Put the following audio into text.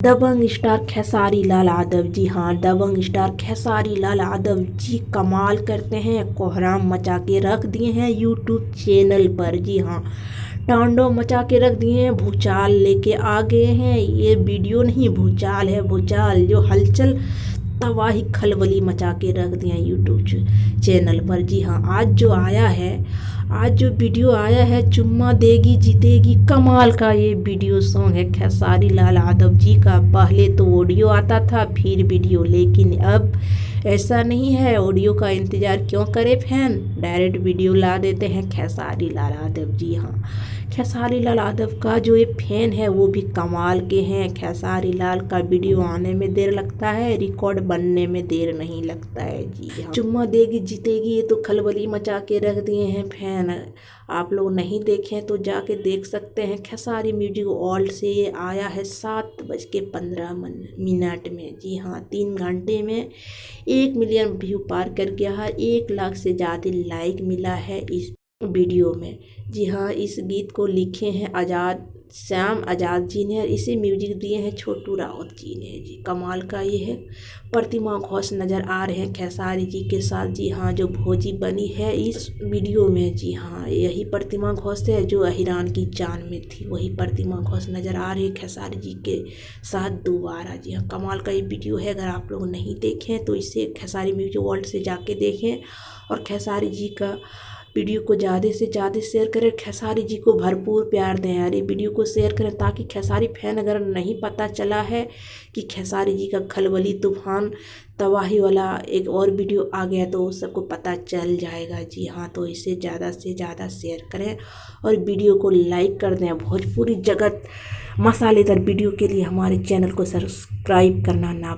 दबंग star Khesari Lal Yadav, जी हाँ, दबंग star Khesari Lal Yadav ji कमाल करते हैं, कोहराम मचा के रख दिए हैं यूट्यूब चैनल पर। जी हाँ, तांडव मचा के रख दिए हैं, भूचाल लेके आ गए हैं। ये वीडियो नहीं, भूचाल है, भूचाल जो हलचल तबाही खलबली मचा के रख दिया यूट्यूब चैनल पर। जी हाँ, आज जो वीडियो आया है, चुम्मा देगी जीतेगी, कमाल का ये वीडियो सॉन्ग है खेसारी लाल यादव जी का। पहले तो ऑडियो आता था फिर वीडियो, लेकिन अब ऐसा नहीं है। ऑडियो का इंतज़ार क्यों करे फैन, डायरेक्ट वीडियो ला देते हैं खेसारी लाल यादव। जी हाँ, खेसारी लाल यादव का जो ये फैन है वो भी कमाल के हैं। खेसारी लाल का वीडियो आने में देर लगता है, रिकॉर्ड बनने में देर नहीं लगता है। जी हाँ, चुम्मा देगी जीतेगी ये तो खलबली मचा के रख दिए हैं फैन। आप लोग नहीं देखें तो जाके देख सकते हैं। खेसारी म्यूजिक वर्ल्ड से ये आया है 7:15 में। जी हाँ, 3 घंटे में 1 मिलियन व्यू पार कर गया है, 1 लाख से ज़्यादा लाइक मिला है इस वीडियो में। जी हाँ, इस गीत को लिखे हैं श्याम आज़ाद जी ने, इसे म्यूजिक दिए हैं छोटू रावत जी ने। जी कमाल का ये है। प्रतिमा घोष नज़र आ रहे हैं खेसारी जी के साथ। जी हाँ, जो भोजी बनी है इस वीडियो में, जी हाँ, यही प्रतिमा घोष है जो अहिरान की जान में थी, वही प्रतिमा घोष नज़र आ रही है खेसारी जी के साथ दोबारा। जी हाँ, कमाल का ये वीडियो है। अगर आप लोग नहीं देखें तो इसे खेसारी म्यूजिक वर्ल्ड से जाके देखें और खेसारी जी का वीडियो को ज़्यादा से ज़्यादा शेयर करें, खेसारी जी को भरपूर प्यार दें यार। ये वीडियो को शेयर करें ताकि खेसारी फैन अगर नहीं पता चला है कि खेसारी जी का खलबली तूफान तबाही वाला एक और वीडियो आ गया तो सबको पता चल जाएगा। जी हाँ, तो इसे ज़्यादा से ज़्यादा शेयर करें और वीडियो को लाइक कर दें। भोजपुरी जगत मसालेदार वीडियो के लिए हमारे चैनल को सब्सक्राइब करना ना